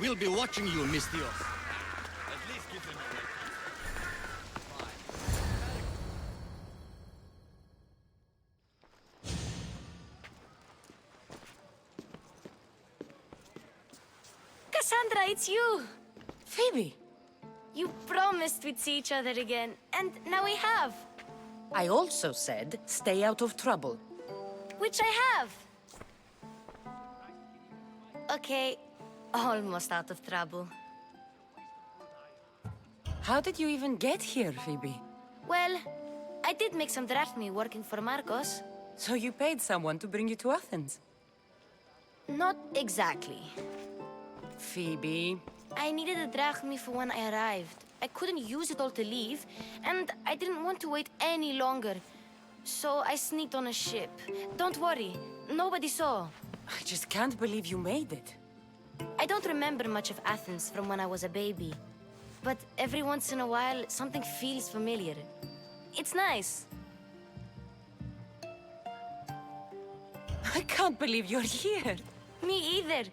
We'll be watching you, Miss Dios. At least give them a break. Cassandra, it's you! Phoebe! You promised we'd see each other again, and now we have. I also said, stay out of trouble. Which I have. Okay, almost out of trouble. How did you even get here, Phoebe? Well, I did make some drachmi working for Marcos. So you paid someone to bring you to Athens? Not exactly. Phoebe... I needed a drachmi for when I arrived. I couldn't use it all to leave, and I didn't want to wait any longer. So I sneaked on a ship. Don't worry, nobody saw. I just can't believe you made it. I don't remember much of Athens from when I was a baby. But every once in a while, something feels familiar. It's nice. I can't believe you're here. Me either.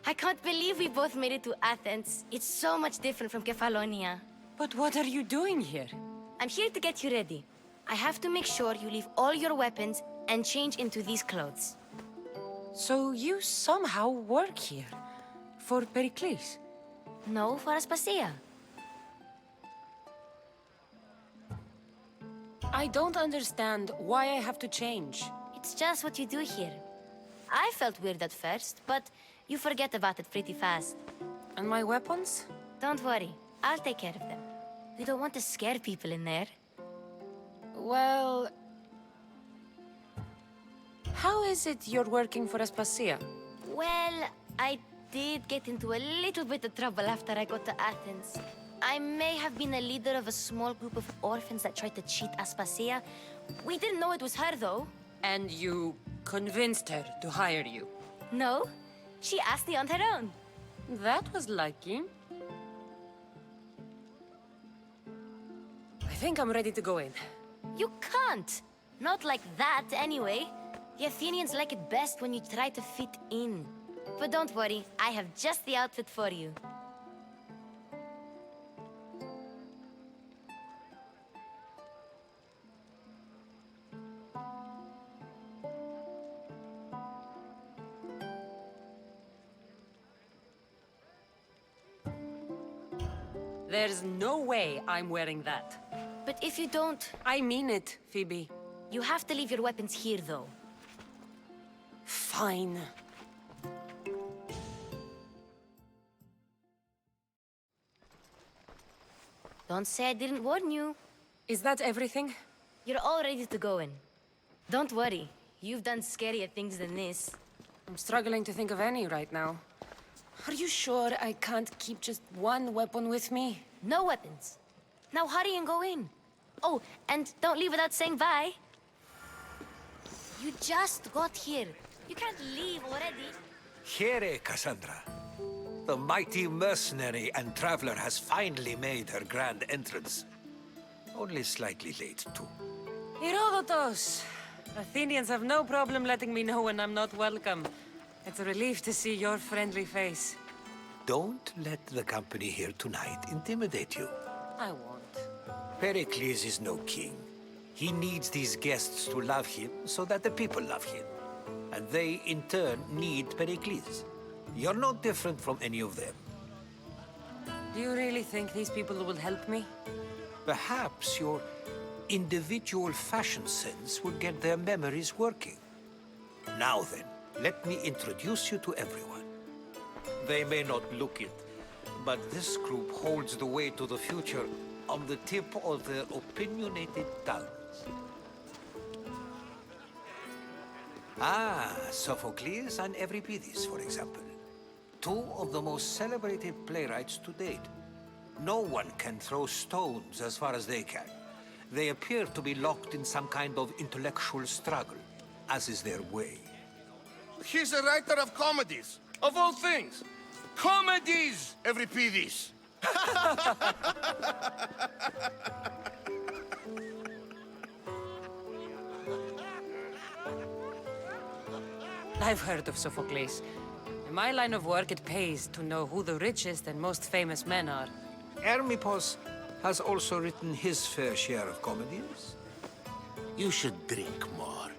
I can't believe we both made it to Athens. It's so much different from Kefalonia. But what are you doing here? I'm here to get you ready. I have to make sure you leave all your weapons and change into these clothes. So you somehow work here? For Pericles? No, for Aspasia. I don't understand why I have to change. It's just what you do here. I felt weird at first, but you forget about it pretty fast. And my weapons? Don't worry, I'll take care of them. We don't want to scare people in there. Well... How is it you're working for Aspasia? Well, I did get into a little bit of trouble after I got to Athens. I may have been a leader of a small group of orphans that tried to cheat Aspasia. We didn't know it was her, though. And you convinced her to hire you? No, she asked me on her own. That was lucky. I I think I'm ready to go in. You can't. Not like that, anyway. The Athenians like it best when you try to fit in. But don't worry, I have just the outfit for you. There's no way I'm wearing that. But if you don't, I mean it, Phoebe. you have to leave your weapons here, though. Fine. Don't say I didn't warn you. Is that everything? You're all ready to go in. Don't worry, you've done scarier things than this. I'm struggling to think of any right now. Are you sure I can't keep just one weapon with me? No weapons. Now hurry and go in. Oh, and don't leave without saying bye. You just got here. You can't leave already. Here, Cassandra. The mighty mercenary and traveler has finally made her grand entrance. Only slightly late, too. Herodotus! Athenians have no problem letting me know when I'm not welcome. It's a relief to see your friendly face. Don't let the company here tonight intimidate you. I won't. Pericles is no king. He needs these guests to love him so that the people love him. And they, in turn, need Pericles. You're no different from any of them. Do you really think these people will help me? Perhaps your individual fashion sense will get their memories working. Now then, let me introduce you to everyone. They may not look it, but this group holds the way to the future on the tip of their opinionated tongues. Ah, Sophocles and Euripides, for example. Two of the most celebrated playwrights to date. No one can throw stones as far as they can. They appear to be locked in some kind of intellectual struggle, as is their way. He's a writer of comedies, of all things. Comedies, Euripides. I've heard of Sophocles. In my line of work, it pays to know who the richest and most famous men are. Hermippos has also written his fair share of comedies. You should drink more.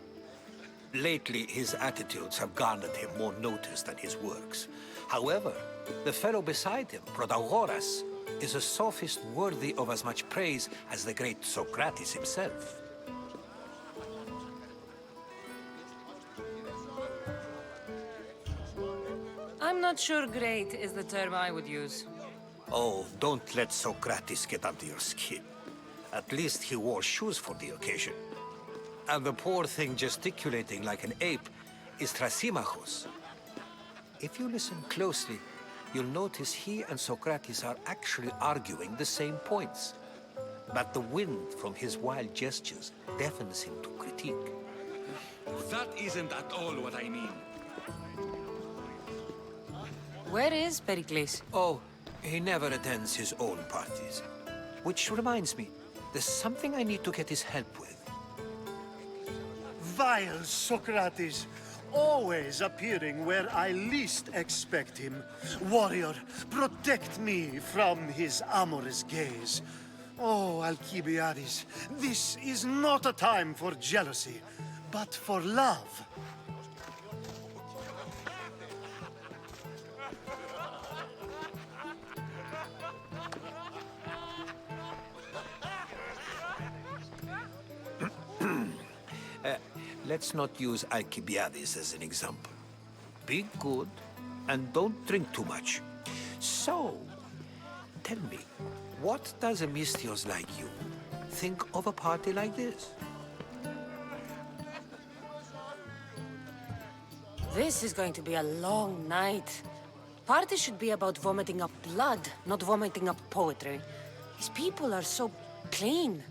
Lately, his attitudes have garnered him more notice than his works. However, the fellow beside him, Protagoras, is a sophist worthy of as much praise as the great Socrates himself. I'm not sure great is the term I would use. Oh, don't let Socrates get under your skin. At least he wore shoes for the occasion. And the poor thing gesticulating like an ape is Thrasymachos. If you listen closely, you'll notice he and Socrates are actually arguing the same points. But the wind from his wild gestures deafens him to critique. That isn't at all what I mean. Where is Pericles? Oh, he never attends his own parties. Which reminds me, there's something I need to get his help with. Vile Socrates, always appearing where I least expect him. Warrior, protect me from his amorous gaze. Oh, Alcibiades, this is not a time for jealousy, but for love. Let's not use Alcibiades as an example. Be good, and don't drink too much. So, tell me, what does a Mystios like you think of a party like this? This is going to be a long night. Party should be about vomiting up blood, not vomiting up poetry. These people are so clean.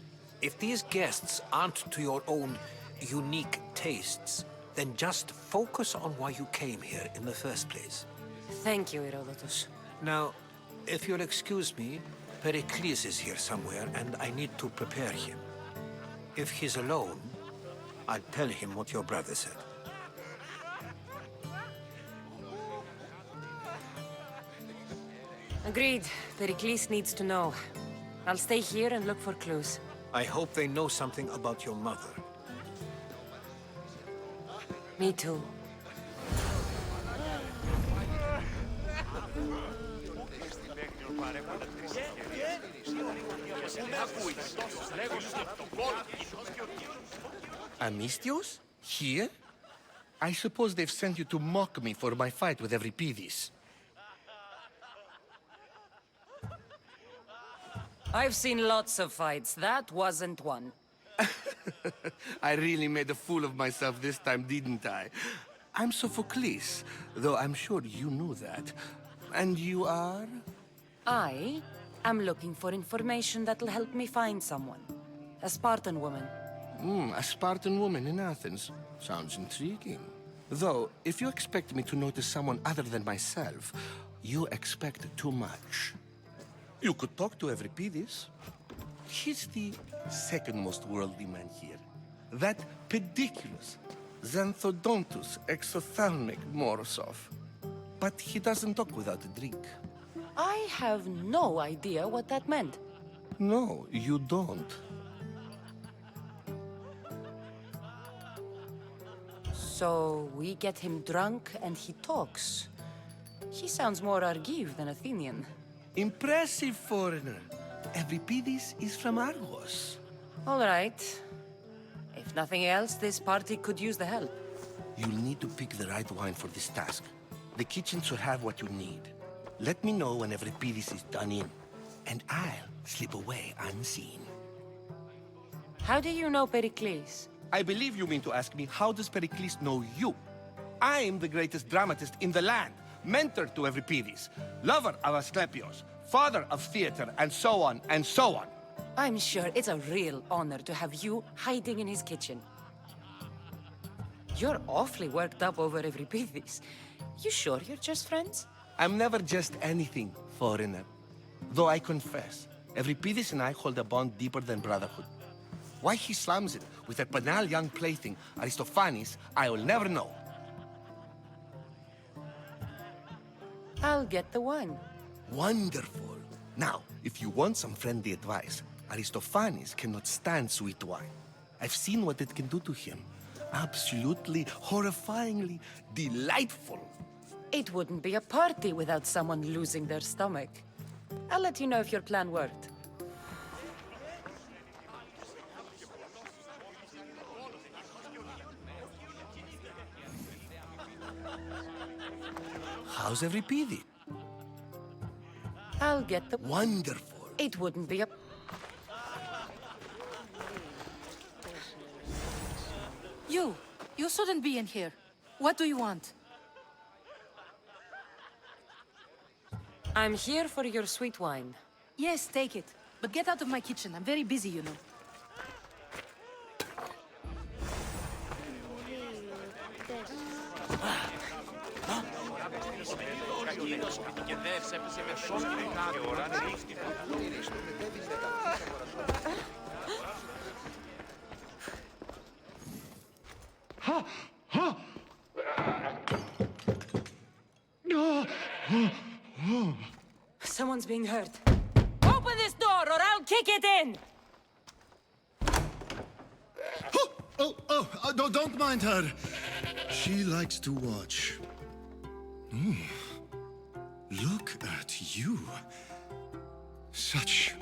If these guests aren't to your own unique tastes, then just focus on why you came here in the first place. Thank you, Herodotus. Now, if you'll excuse me, Pericles is here somewhere, and I need to prepare him. If he's alone, I'll tell him what your brother said. Agreed. Pericles needs to know. I'll stay here and look for clues. I hope they know something about your mother. Me too. Amistios? Here? I suppose they've sent you to mock me for my fight with Euripides. I've seen lots of fights. That wasn't one. I really made a fool of myself this time, didn't I? I'm Sophocles, though I'm sure you knew that. And you are? I am looking for information that'll help me find someone. A Spartan woman. A Spartan woman in Athens. Sounds intriguing. Though, if you expect me to notice someone other than myself, you expect too much. You could talk to Euripides. He's the second most worldly man here. That pediculous, xanthodontus exophthalmic Morosov. But he doesn't talk without a drink. I have no idea what that meant. No, you don't. So we get him drunk and he talks. He sounds more Argive than Athenian. Impressive, foreigner. Euripides is from Argos. All right. If nothing else, this party could use the help. You'll need to pick the right wine for this task. The kitchen should have what you need. Let me know when Euripides is done in, and I'll slip away unseen. How do you know Pericles? I believe you mean to ask me, how does Pericles know you? I'm the greatest dramatist in the land, mentor to Euripides, lover of Asclepios, father of theater, and so on, and so on. I'm sure it's a real honor to have you hiding in his kitchen. You're awfully worked up over Euripides. You sure you're just friends? I'm never just anything, foreigner. Though I confess, Euripides and I hold a bond deeper than brotherhood. Why he slams it with a banal young plaything, Aristophanes, I will never know. I'll get the wine. Wonderful. Now, if you want some friendly advice, Aristophanes cannot stand sweet wine. I've seen what it can do to him. Absolutely, horrifyingly delightful. It wouldn't be a party without someone losing their stomach. I'll let you know if your plan worked. How's Euripides? I'll get the... Wonderful. It wouldn't be a... You shouldn't be in here. What do you want? I'm here for your sweet wine. Yes, take it. But get out of my kitchen. I'm very busy, you know. Someone's being hurt. Open this door or I'll kick it in! Don't mind her. She likes to watch. Look at you. Such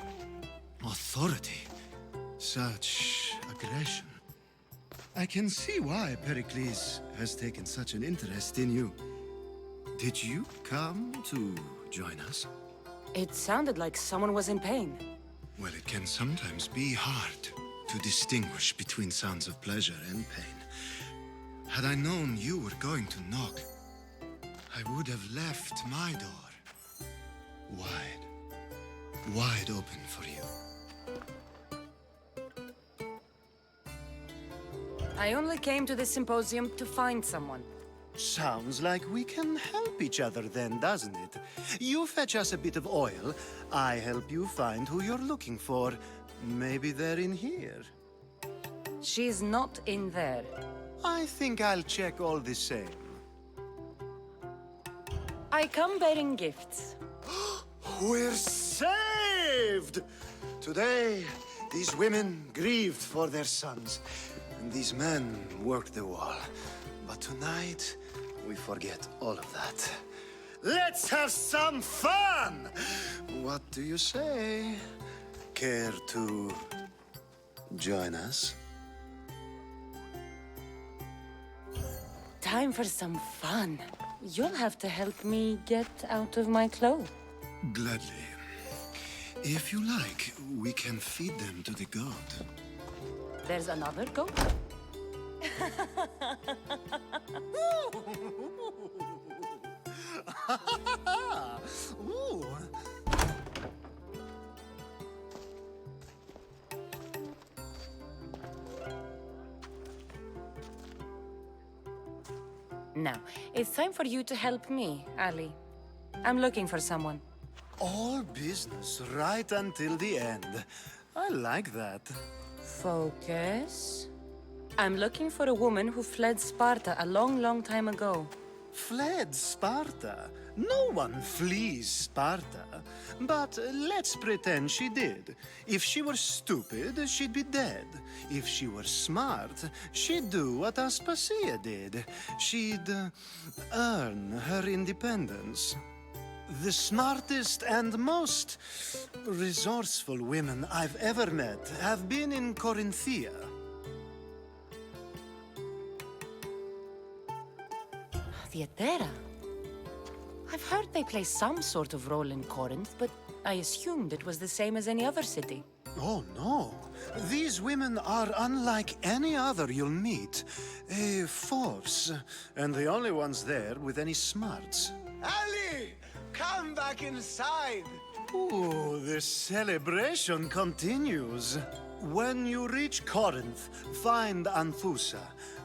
authority. Such aggression. I can see why Pericles has taken such an interest in you. Did you come to join us? It sounded like someone was in pain. Well, it can sometimes be hard to distinguish between sounds of pleasure and pain. Had I known you were going to knock, I would have left my door wide open for you. I only came to this symposium to find someone. Sounds like we can help each other then, doesn't it? You fetch us a bit of oil, I help you find who you're looking for. Maybe they're in here. She's not in there. I think I'll check all the same. I come bearing gifts. We're saved! Today, these women grieved for their sons, and these men worked the wall. But tonight, we forget all of that. Let's have some fun! What do you say? Care to join us? Time for some fun. You'll have to help me get out of my clothes. Gladly. If you like, we can feed them to the goat. There's another goat? Ooh. Now, it's time for you to help me, Ali. I'm looking for someone. All business right until the end. I like that. Focus. I'm looking for a woman who fled Sparta a long, long time ago. Fled Sparta? No one flees Sparta. But let's pretend she did. If she were stupid, she'd be dead. If she were smart, she'd do what Aspasia did. She'd earn her independence. The smartest and most resourceful women I've ever met have been in Corinthia. Theatera? I've heard they play some sort of role in Corinth, but I assumed it was the same as any other city. Oh, no. These women are unlike any other you'll meet. A force, and the only ones there with any smarts. Ali! Come back inside! Ooh, the celebration continues. When you reach Corinth, find Anthusa.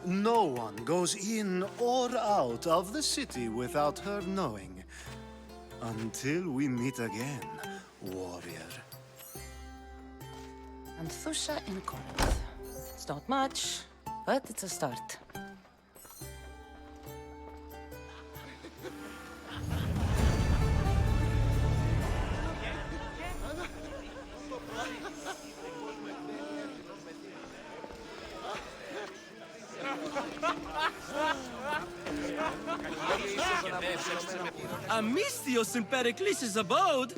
No one goes in or out of the city without her knowing. Until we meet again, warrior. Anthusa in Corinth. It's not much, but it's a start. Amistios in Pericles' abode?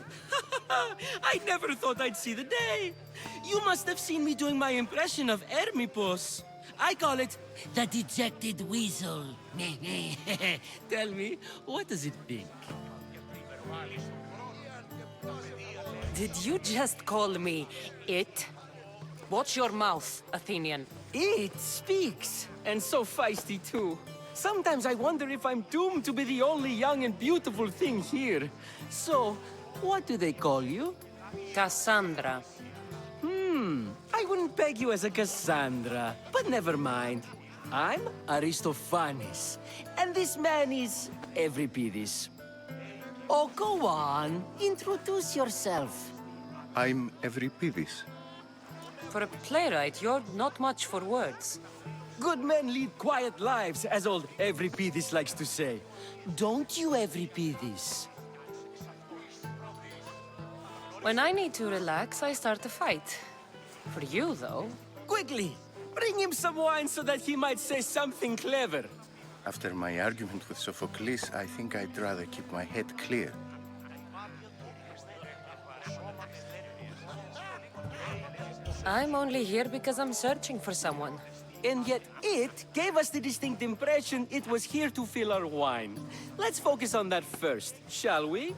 I never thought I'd see the day. You must have seen me doing my impression of Hermipos. I call it the dejected weasel. Tell me, what does it think? Did you just call me it? Watch your mouth, Athenian. It speaks, and so feisty too. Sometimes I wonder if I'm doomed to be the only young and beautiful thing here. So, what do they call you? Cassandra. I wouldn't peg you as a Cassandra, but never mind. I'm Aristophanes, and this man is Euripides. Oh, go on. Introduce yourself. I'm Euripides. For a playwright, you're not much for words. Good men lead quiet lives, as old Euripides likes to say. Don't you, Euripides? When I need to relax, I start a fight. For you, though. Quickly, bring him some wine so that he might say something clever. After my argument with Sophocles, I think I'd rather keep my head clear. I'm only here because I'm searching for someone. And yet it gave us the distinct impression it was here to fill our wine. Let's focus on that first, shall we?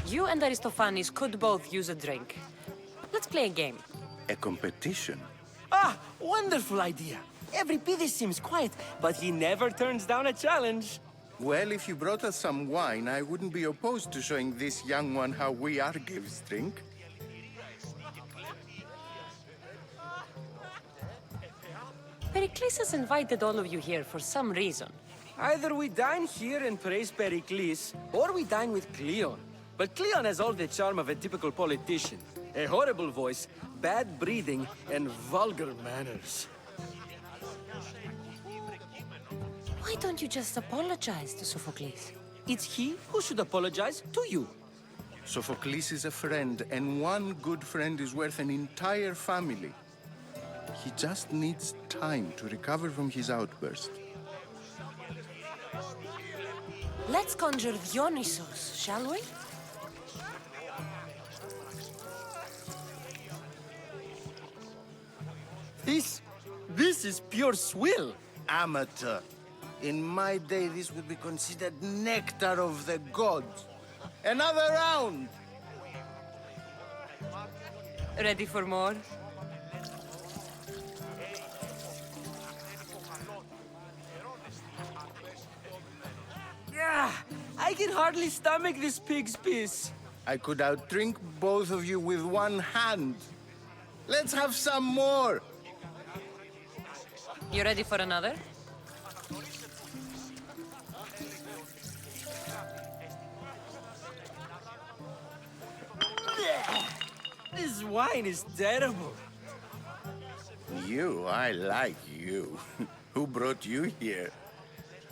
You and Aristophanes could both use a drink. Let's play a game. A competition? Ah, wonderful idea. Euripides seems quiet, but he never turns down a challenge. Well, if you brought us some wine, I wouldn't be opposed to showing this young one how we Argives drink. Pericles has invited all of you here for some reason. Either we dine here and praise Pericles, or we dine with Cleon. But Cleon has all the charm of a typical politician. A horrible voice, bad breeding, and vulgar manners. Why don't you just apologize to Sophocles? It's he who should apologize to you. Sophocles is a friend, and one good friend is worth an entire family. He just needs time to recover from his outburst. Let's conjure Dionysos, shall we? This is pure swill. Amateur. In my day, this would be considered nectar of the gods. Another round! Ready for more? I can hardly stomach this pig's piss. I could outdrink both of you with one hand. Let's have some more! You ready for another? This wine is terrible. You, I like you. Who brought you here?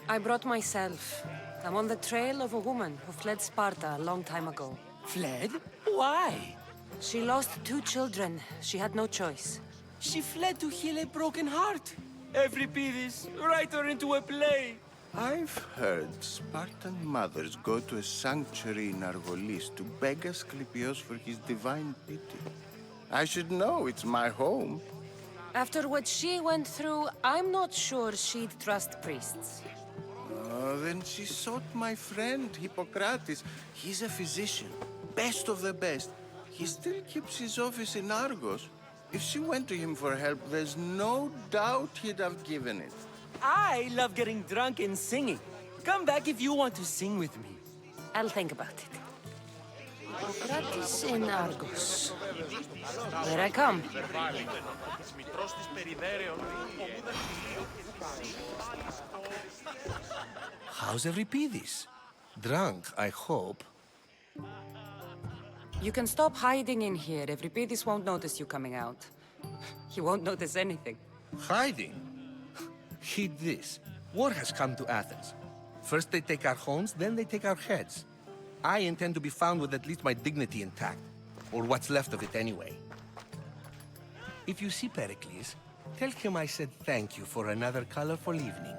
I brought myself. I'm on the trail of a woman who fled Sparta a long time ago. Fled? Why? She lost 2 children. She had no choice. She fled to heal a broken heart. Euripides, write her into a play. I've heard Spartan mothers go to a sanctuary in Argolis to beg Asclepios for his divine pity. I should know, it's my home. After what she went through, I'm not sure she'd trust priests. Then she sought my friend, Hippocrates. He's a physician, best of the best. He still keeps his office in Argos. If she went to him for help, there's no doubt he'd have given it. I love getting drunk and singing. Come back if you want to sing with me. I'll think about it. Hippocrates in Argos. Here I come. How's Euripides? Drunk, I hope. You can stop hiding in here. Euripides won't notice you coming out. He won't notice anything. Hiding? Heed this. War has come to Athens. First they take our homes, then they take our heads. I intend to be found with at least my dignity intact. Or what's left of it anyway. If you see Pericles, tell him I said thank you for another colorful evening.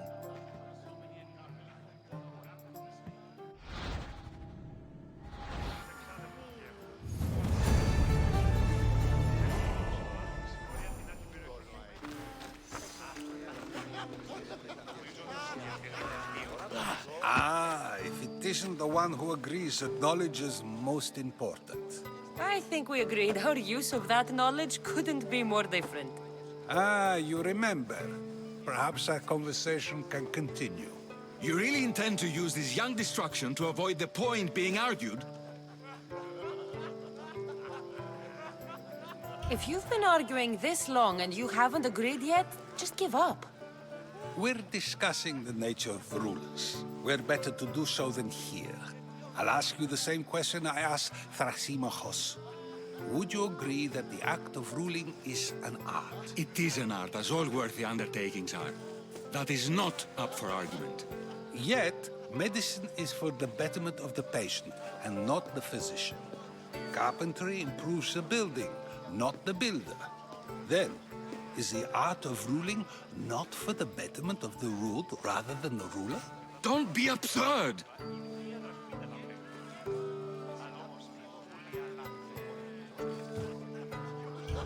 If it isn't the one who agrees that knowledge is most important. I think we agreed our use of that knowledge couldn't be more different. You remember. Perhaps our conversation can continue. You really intend to use this young destruction to avoid the point being argued? If you've been arguing this long and you haven't agreed yet, just give up. We're discussing the nature of rulers. Where better to do so than here? I'll ask you the same question I asked Thrasymachos. Would you agree that the act of ruling is an art? It is an art, as all worthy undertakings are. That is not up for argument. Yet, medicine is for the betterment of the patient, and not the physician. Carpentry improves the building, not the builder. Then, is the art of ruling not for the betterment of the ruled rather than the ruler? Don't be absurd!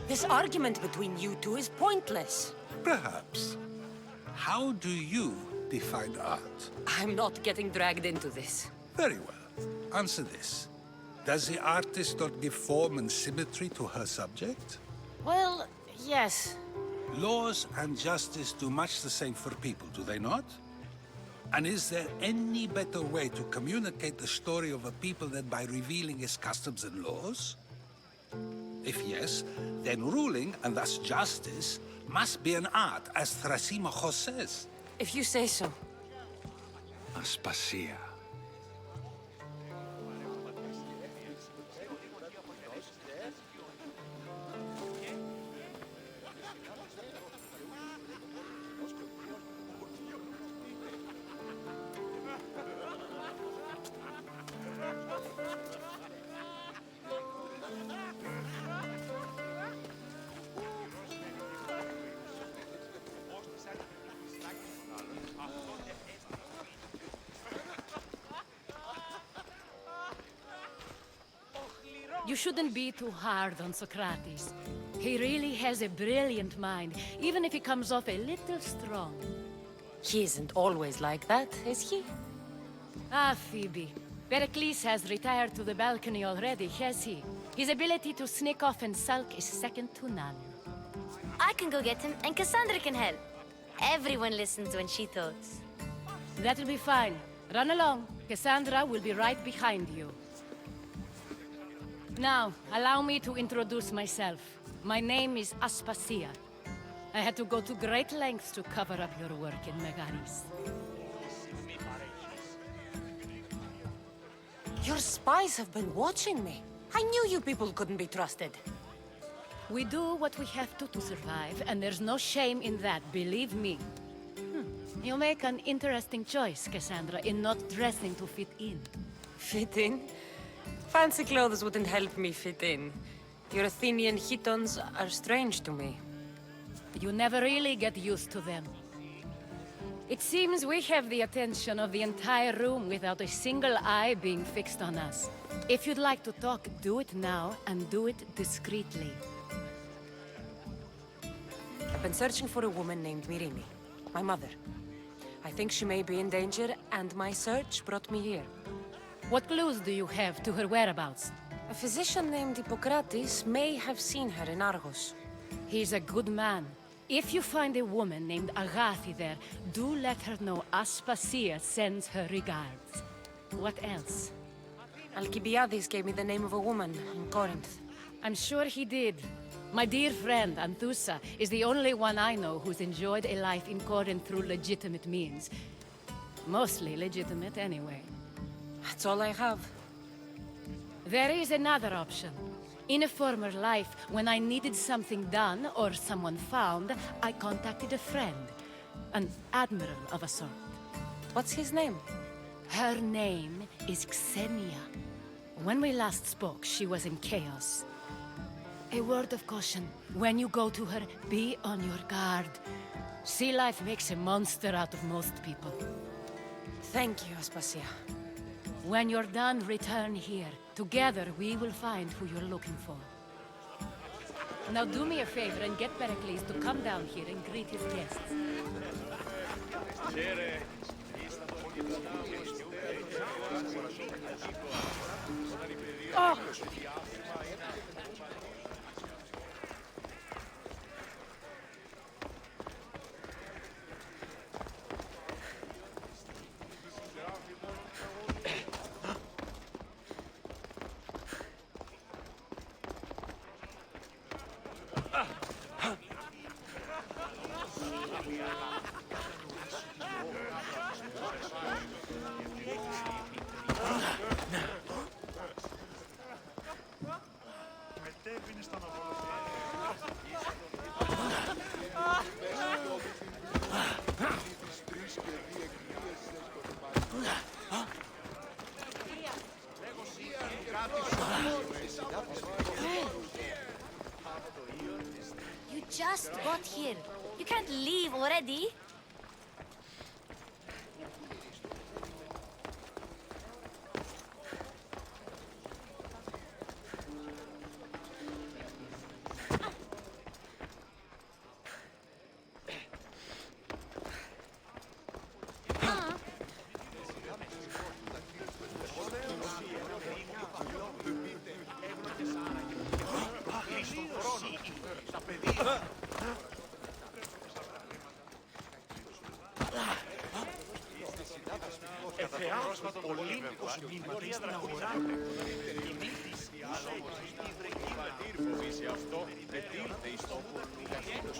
This argument between you two is pointless. Perhaps. How do you define art? I'm not getting dragged into this. Very well. Answer this. Does the artist not give form and symmetry to her subject? Well, yes. Laws and justice do much the same for people, do they not? And is there any better way to communicate the story of a people than by revealing its customs and laws? If yes, then ruling, and thus justice, Must be an art, as Thrasymachos says. If you say so. Aspasia. You shouldn't be too hard on Socrates. He really has a brilliant mind, even if he comes off a little strong. He isn't always like that, is he? Ah, Phoebe. Pericles has retired to the balcony already, has he? His ability to sneak off and sulk is second to none. I can go get him, and Cassandra can help. Everyone listens when she talks. That'll be fine. Run along. Cassandra will be right behind you. Now, allow me to introduce myself. My name is Aspasia. I had to go to great lengths to cover up your work in Megaris. Your spies have been watching me. I knew you people couldn't be trusted. We do what we have to survive, and there's no shame in that, believe me. You make an interesting choice, Cassandra, in not dressing to fit in. Fit in? Fancy clothes wouldn't help me fit in. Your Athenian chitons are strange to me. You never really get used to them. It seems we have the attention of the entire room without a single eye being fixed on us. If you'd like to talk, do it now, and do it discreetly. I've been searching for a woman named Mirimi, my mother. I think she may be in danger, and my search brought me here. What clues do you have to her whereabouts? A physician named Hippocrates may have seen her in Argos. He's a good man. If you find a woman named Agathi there, do let her know Aspasia sends her regards. What else? Alcibiades gave me the name of a woman in Corinth. I'm sure he did. My dear friend, Anthusa, is the only one I know who's enjoyed a life in Corinth through legitimate means. Mostly legitimate, anyway. That's all I have. There is another option. In a former life, when I needed something done or someone found, I contacted a friend. An admiral of a sort. What's his name? Her name is Xenia. When we last spoke, she was in chaos. A word of caution. When you go to her, be on your guard. Sea life makes a monster out of most people. Thank you, Aspasia. When you're done, return here. Together, we will find who you're looking for. Now do me a favor and get Pericles to come down here and greet his guests. Oh! You just got here. You can't leave already.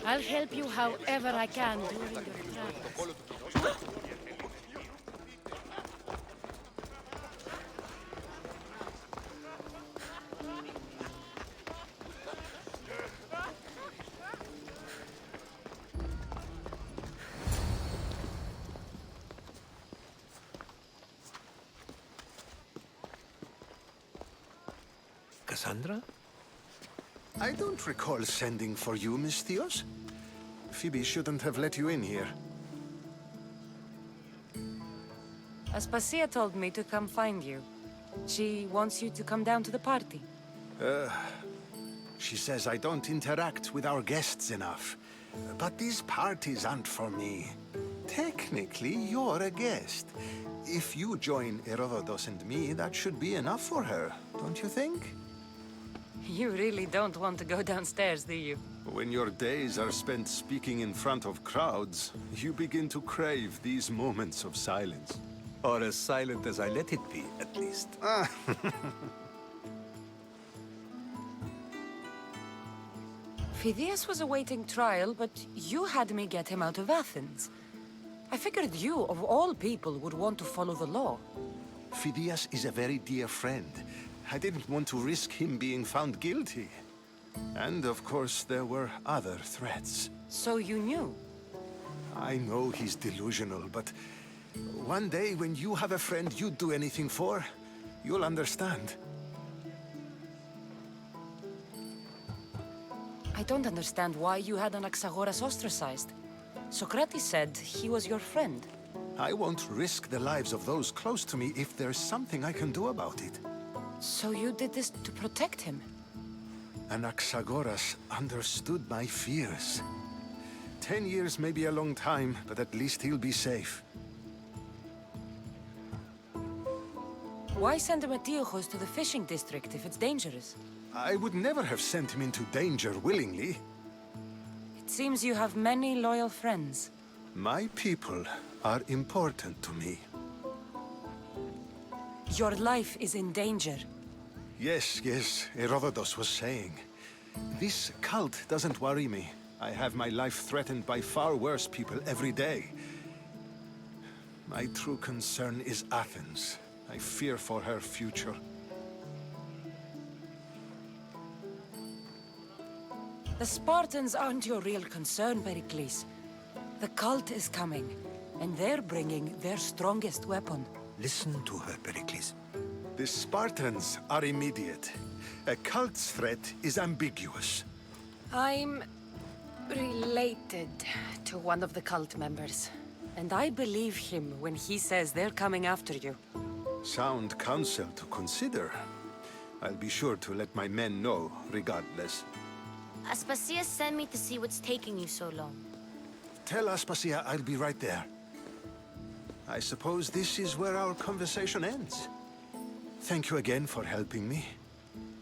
I'll help you however I can during your travels. Cassandra? I don't recall sending for you, Miss Theos. Phoebe shouldn't have let you in here. Aspasia told me to come find you. She wants you to come down to the party. She says I don't interact with our guests enough. But these parties aren't for me. Technically, you're a guest. If you join Herodotus and me, that should be enough for her, don't you think? You really don't want to go downstairs, do you? When your days are spent speaking in front of crowds, you begin to crave these moments of silence. Or as silent as I let it be, at least. Phidias was awaiting trial, but you had me get him out of Athens. I figured you, of all people, would want to follow the law. Phidias is a very dear friend. I didn't want to risk him being found guilty. And of course, there were other threats. So you knew? I know he's delusional, but one day when you have a friend you'd do anything for, you'll understand. I don't understand why you had Anaxagoras ostracized. Socrates said he was your friend. I won't risk the lives of those close to me if there's something I can do about it. So you did this to protect him? Anaxagoras understood my fears. 10 years may be a long time, but at least he'll be safe. Why send Emetiochos to the fishing district if it's dangerous? I would never have sent him into danger willingly. It seems you have many loyal friends. My people are important to me. Your life is in danger. Yes, Herodotus was saying. This cult doesn't worry me. I have my life threatened by far worse people every day. My true concern is Athens. I fear for her future. The Spartans aren't your real concern, Pericles. The cult is coming, and they're bringing their strongest weapon. Listen to her, Pericles. The Spartans are immediate. A cult's threat is ambiguous. I'm related to one of the cult members. And I believe him when he says they're coming after you. Sound counsel to consider. I'll be sure to let my men know, regardless. Aspasia sent me to see what's taking you so long. Tell Aspasia I'll be right there. I suppose this is where our conversation ends. Thank you again for helping me.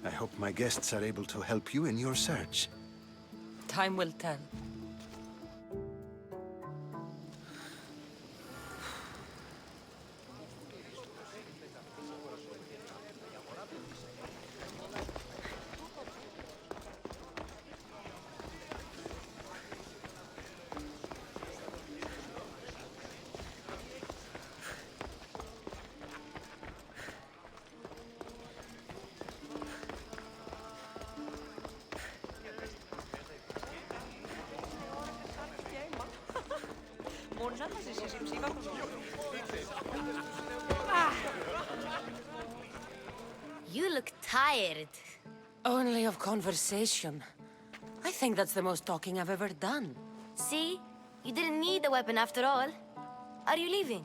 I hope my guests are able to help you in your search. Time will tell. You look tired. Only of conversation. I think that's the most talking I've ever done. See? You didn't need the weapon after all. Are you leaving?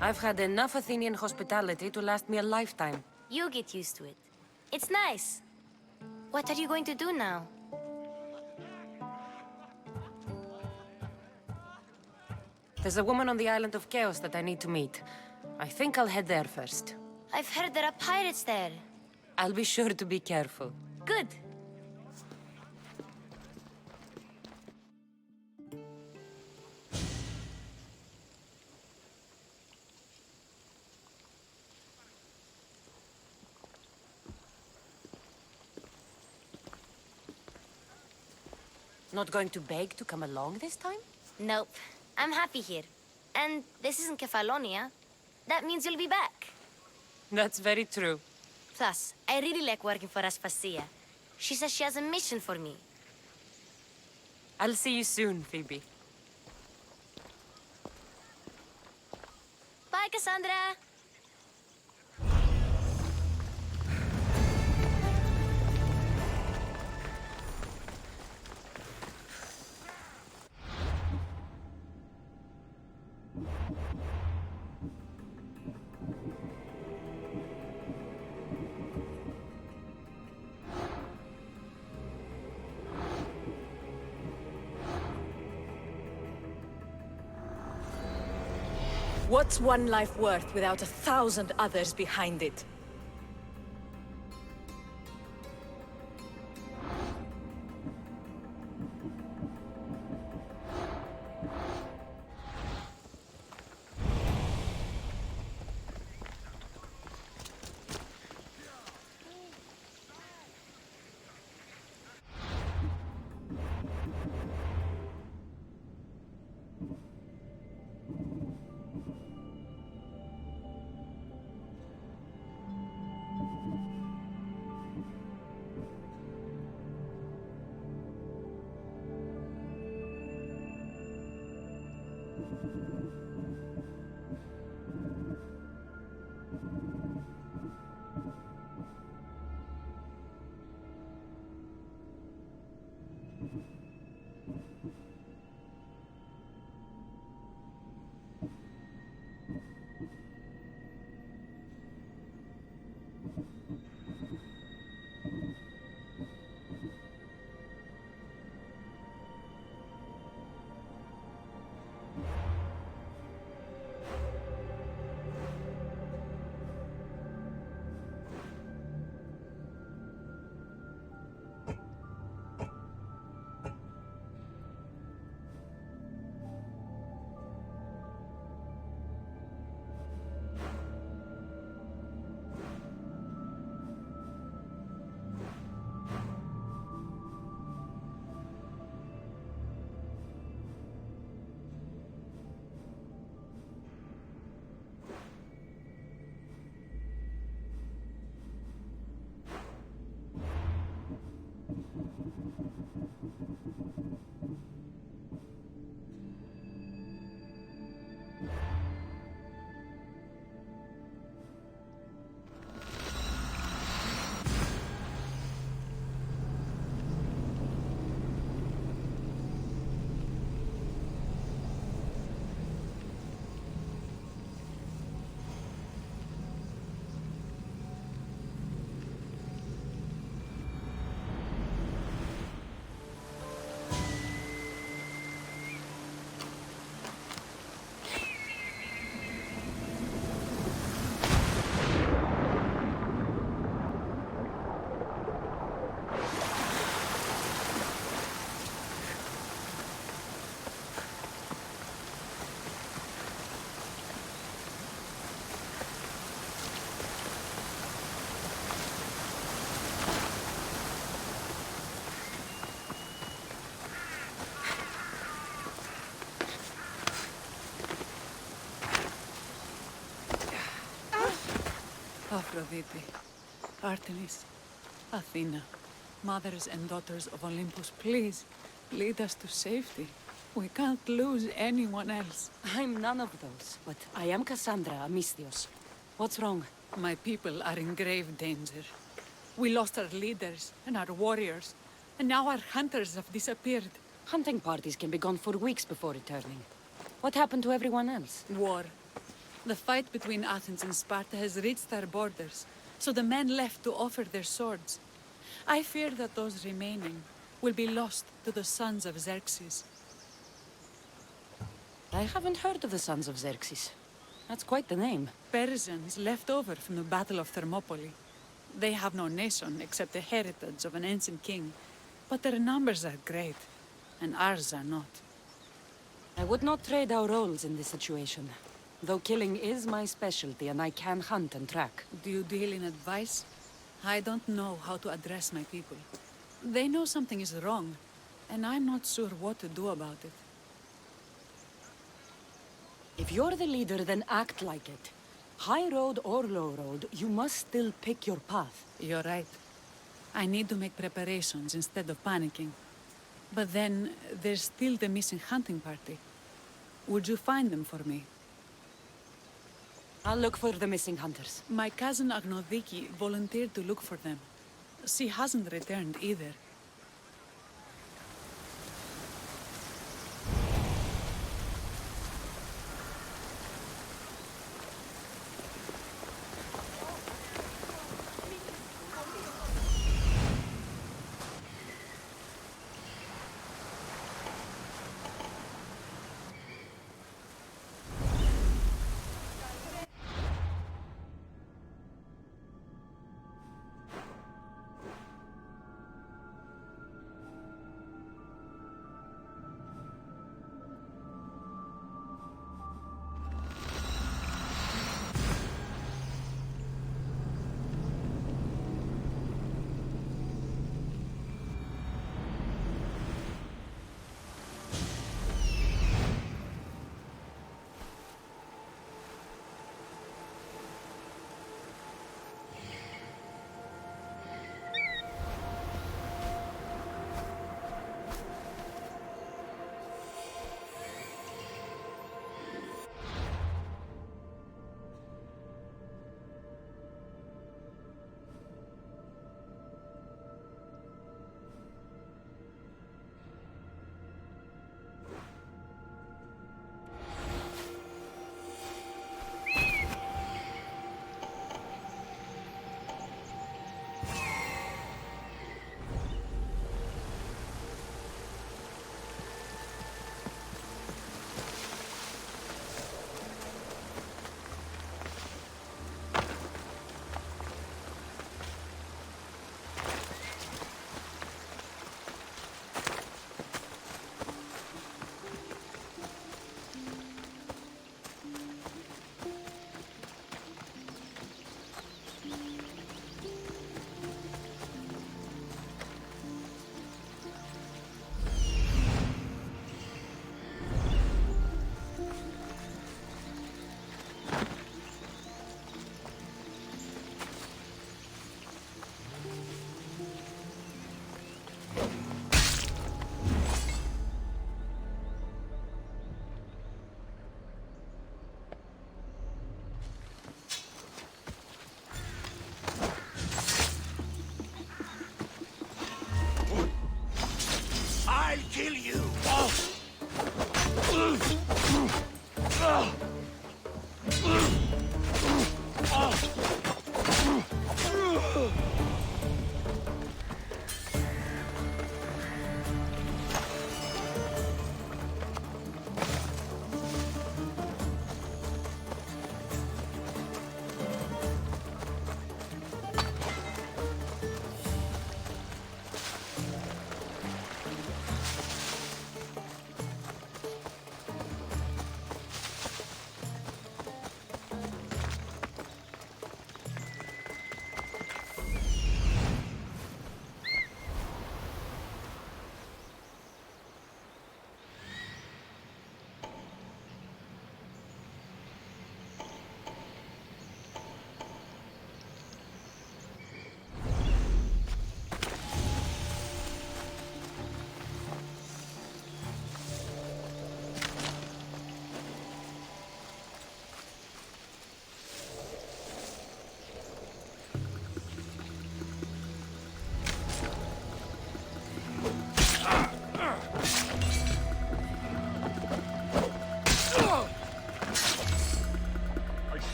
I've had enough Athenian hospitality to last me a lifetime. You get used to it. It's nice. What are you going to do now? There's a woman on the island of Chaos that I need to meet. I think I'll head there first. I've heard there are pirates there. I'll be sure to be careful. Good. Not going to beg to come along this time? Nope. I'm happy here. And this isn't Kefalonia. That means you'll be back. That's very true. Plus, I really like working for Aspasia. She says she has a mission for me. I'll see you soon, Phoebe. Bye, Cassandra! What's one life worth without 1,000 others behind it? Aphrodite, Artemis, Athena, mothers and daughters of Olympus, please, lead us to safety. We can't lose anyone else. I'm none of those, but I am Cassandra Amistios. What's wrong? My people are in grave danger. We lost our leaders and our warriors, and now our hunters have disappeared. Hunting parties can be gone for weeks before returning. What happened to everyone else? War. The fight between Athens and Sparta has reached our borders, so the men left to offer their swords. I fear that those remaining will be lost to the sons of Xerxes. I haven't heard of the sons of Xerxes. That's quite the name. Persians left over from the Battle of Thermopylae. They have no nation except the heritage of an ancient king, but their numbers are great, and ours are not. I would not trade our roles in this situation. Though killing is my specialty and I can hunt and track. Do you deal in advice? I don't know how to address my people. They know something is wrong, and I'm not sure what to do about it. If you're the leader, then act like it. High road or low road, you must still pick your path. You're right. I need to make preparations instead of panicking. But then, there's still the missing hunting party. Would you find them for me? I'll look for the missing hunters. My cousin Agnodiki volunteered to look for them. She hasn't returned either.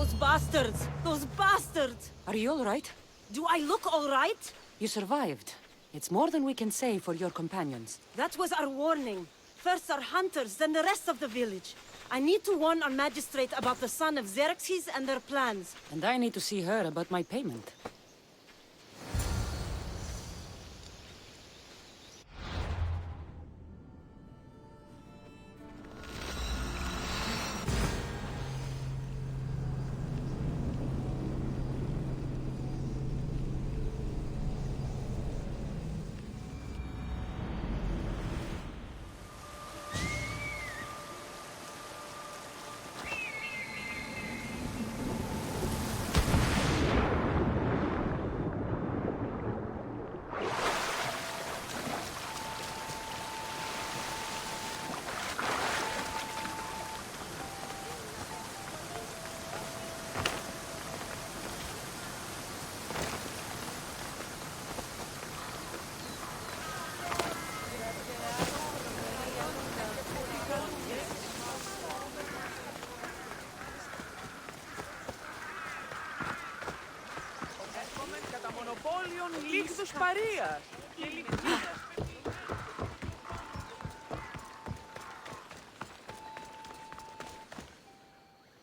Those bastards! Those bastards! Are you all right? Do I look all right? You survived. It's more than we can say for your companions. That was our warning. First our hunters, then the rest of the village. I need to warn our magistrate about the son of Xerxes and their plans. And I need to see her about my payment.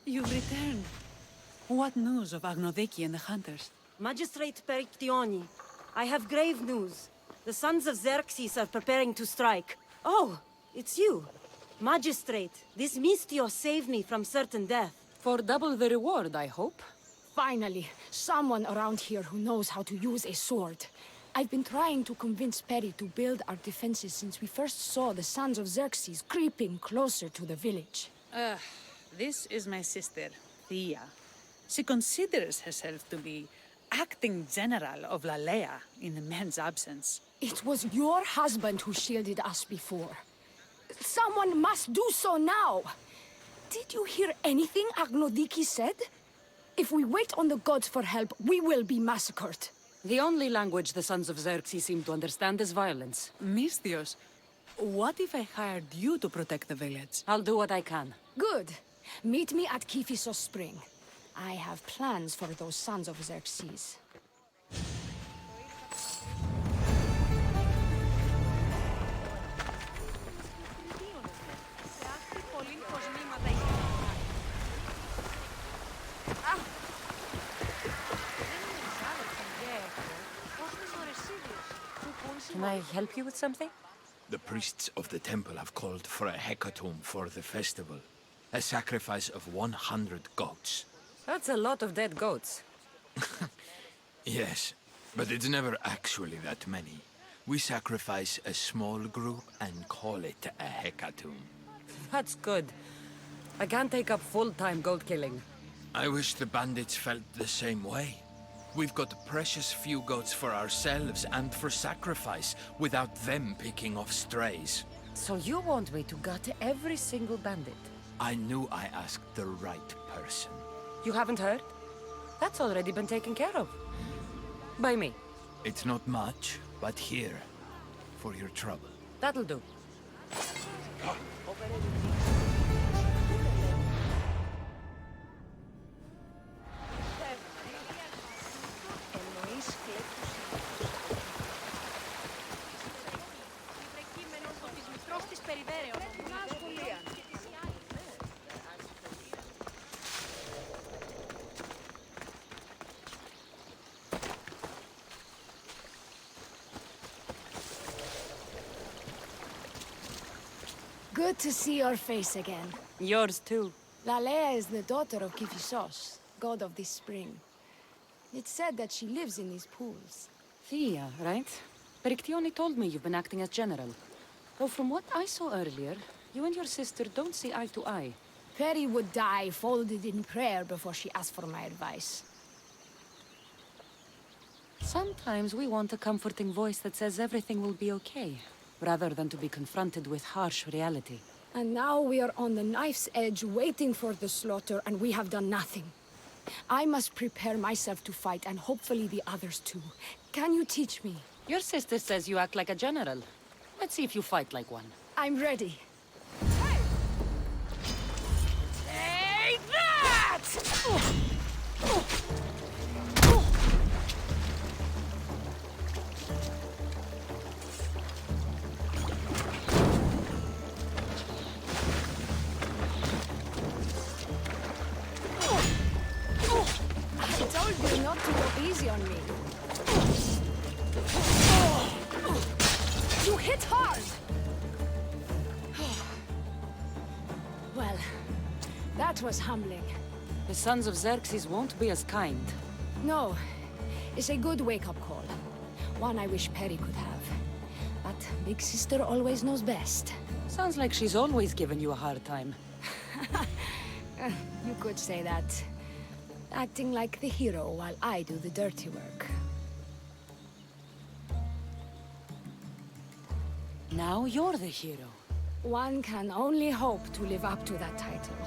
You've returned. What news of Agnodiki and the hunters? Magistrate Perictioni, I have grave news. The sons of Xerxes are preparing to strike. Oh, it's you. Magistrate, this Mistio saved me from certain death. For double the reward, I hope. Finally, someone around here who knows how to use a sword. I've been trying to convince Perry to build our defenses since we first saw the sons of Xerxes creeping closer to the village. This is my sister, Thea. She considers herself to be acting general of Lalea in the men's absence. It was your husband who shielded us before. Someone must do so now! Did you hear anything Agnodiki said? If we wait on the gods for help, we will be massacred. The only language the sons of Xerxes seem to understand is violence. Misthios, what if I hired you to protect the village? I'll do what I can. Good. Meet me at Kiphisos Spring. I have plans for those sons of Xerxes. Can I help you with something? The priests of the temple have called for a hecatomb for the festival. A sacrifice of 100 goats. That's a lot of dead goats. Yes, but it's never actually that many. We sacrifice a small group and call it a hecatomb. That's good. I can't take up full-time goat killing. I wish the bandits felt the same way. We've got precious few goats for ourselves and for sacrifice, without them picking off strays. So you want me to gut every single bandit? I knew I asked the right person. You haven't heard? That's already been taken care of. By me. It's not much, but here, for your trouble. That'll do. Good to see your face again. Yours too. Lalea is the daughter of Kiphisos, god of this spring. It's said that she lives in these pools. Thea, right? Perictioni told me you've been acting as general. Though from what I saw earlier, you and your sister don't see eye to eye. Peri would die folded in prayer before she asked for my advice. Sometimes we want a comforting voice that says everything will be okay, rather than to be confronted with harsh reality. And now we are on the knife's edge waiting for the slaughter, and we have done nothing. I must prepare myself to fight, and hopefully the others too. Can you teach me? Your sister says you act like a general. Let's see if you fight like one. I'm ready. Take that! easy on me. You hit hard! Well, that was humbling. The Sons of Xerxes won't be as kind. No, it's a good wake-up call. One I wish Perry could have. But Big Sister always knows best. Sounds like she's always given you a hard time. You could say that. Acting like the hero while I do the dirty work. Now you're the hero. One can only hope to live up to that title.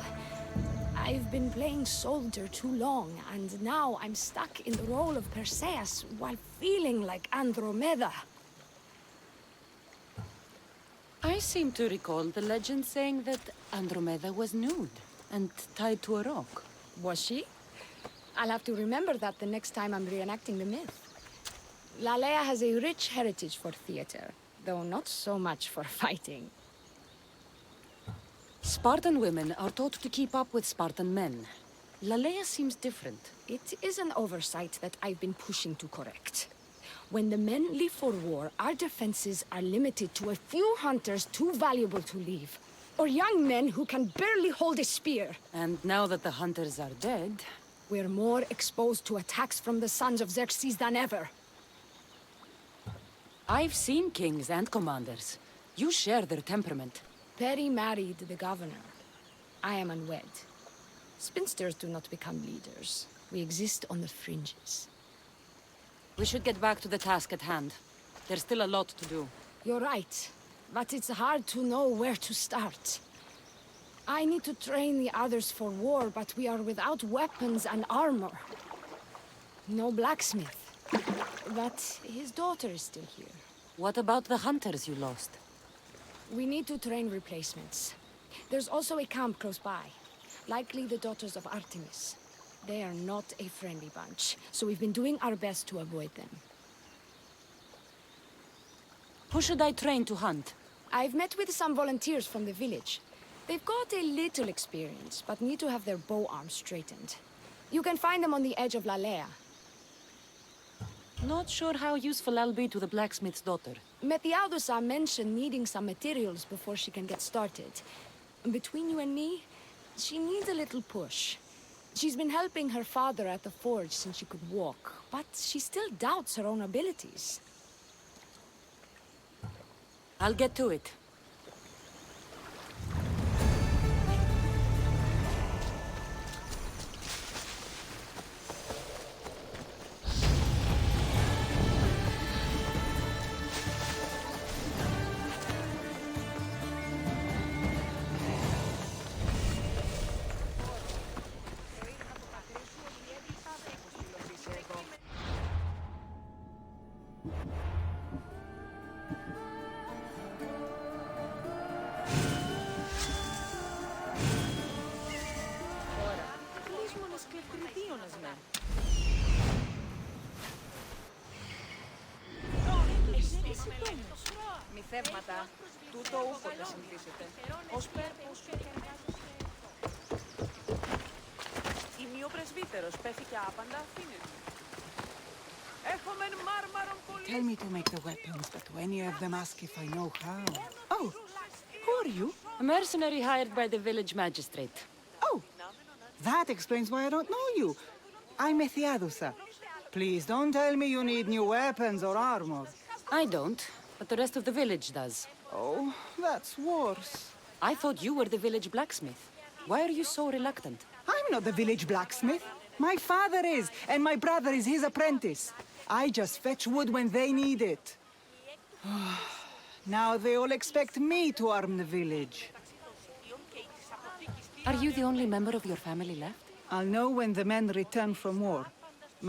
I've been playing soldier too long, and now I'm stuck in the role of Perseus while feeling like Andromeda. I seem to recall the legend saying that Andromeda was nude and tied to a rock. Was she? I'll have to remember that the next time I'm reenacting the myth. Lalea has a rich heritage for theater, though not so much for fighting. Spartan women are taught to keep up with Spartan men. Lalea seems different. It is an oversight that I've been pushing to correct. When the men leave for war, our defenses are limited to a few hunters too valuable to leave, or young men who can barely hold a spear. And now that the hunters are dead... we're more exposed to attacks from the Sons of Xerxes than ever. I've seen kings and commanders. You share their temperament. Perry married the governor. I am unwed. Spinsters do not become leaders. We exist on the fringes. We should get back to the task at hand. There's still a lot to do. You're right, but it's hard to know where to start. I need to train the others for war, but we are without weapons and armor. No blacksmith. But his daughter is still here. What about the hunters you lost? We need to train replacements. There's also a camp close by. Likely the daughters of Artemis. They are not a friendly bunch, so we've been doing our best to avoid them. Who should I train to hunt? I've met with some volunteers from the village. They've got a little experience, but need to have their bow arms straightened. You can find them on the edge of Lalea. Not sure how useful I'll be to the blacksmith's daughter. Methiadusa mentioned needing some materials before she can get started. Between you and me, she needs a little push. She's been helping her father at the forge since she could walk, but she still doubts her own abilities. I'll get to it. Μυθεύματα, τούτο ούποτε συνηθίσετε. Ως πέρπος ημιοπρεσβύτερος πέθηκε άπαντα Αθήνες. Έχομεν μάρμαρον πολύ... Tell me to make the weapons, but when you have them, ask if I know how. Oh, who are you? A mercenary hired by the village magistrate. Oh, that explains why I don't know you. I'm Methiadusa. Please don't tell me you need new weapons or armor. I don't, but the rest of the village does. Oh, that's worse. I thought you were the village blacksmith. Why are you so reluctant? I'm not the village blacksmith. My father is, and my brother is his apprentice. I just fetch wood when they need it. Now they all expect me to arm the village. Are you the only member of your family left? I'll know when the men return from war.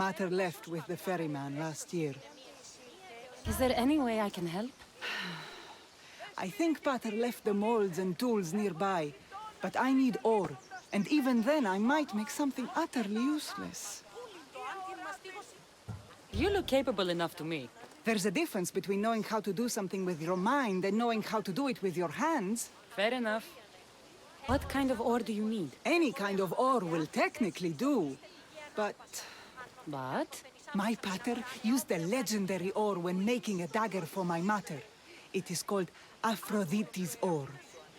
Mater left with the ferryman last year. Is there any way I can help? I think Pater left the molds and tools nearby, but I need ore, and even then I might make something utterly useless. You look capable enough to me. There's a difference between knowing how to do something with your mind and knowing how to do it with your hands. Fair enough. What kind of ore do you need? Any kind of ore will technically do, but... But? My pater used a legendary ore when making a dagger for my mater. It is called Aphrodite's ore.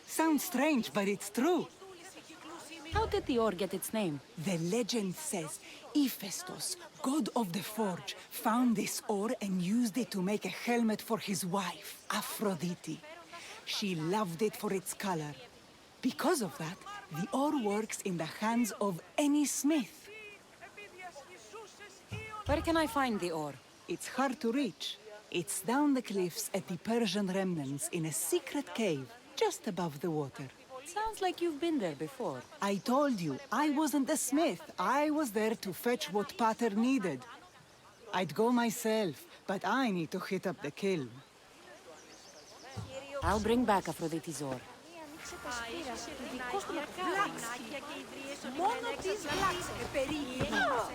Sounds strange, but it's true. How did the ore get its name? The legend says Hephaestus, god of the forge, found this ore and used it to make a helmet for his wife, Aphrodite. She loved it for its color. Because of that, the ore works in the hands of any smith. Where can I find the ore? It's hard to reach. It's down the cliffs at the Persian remnants in a secret cave, just above the water. Sounds like you've been there before. I told you, I wasn't a smith. I was there to fetch what Pater needed. I'd go myself, but I need to hit up the kiln. I'll bring back Aphrodite's ore. Μόνο τις βλάξε περίγυνα.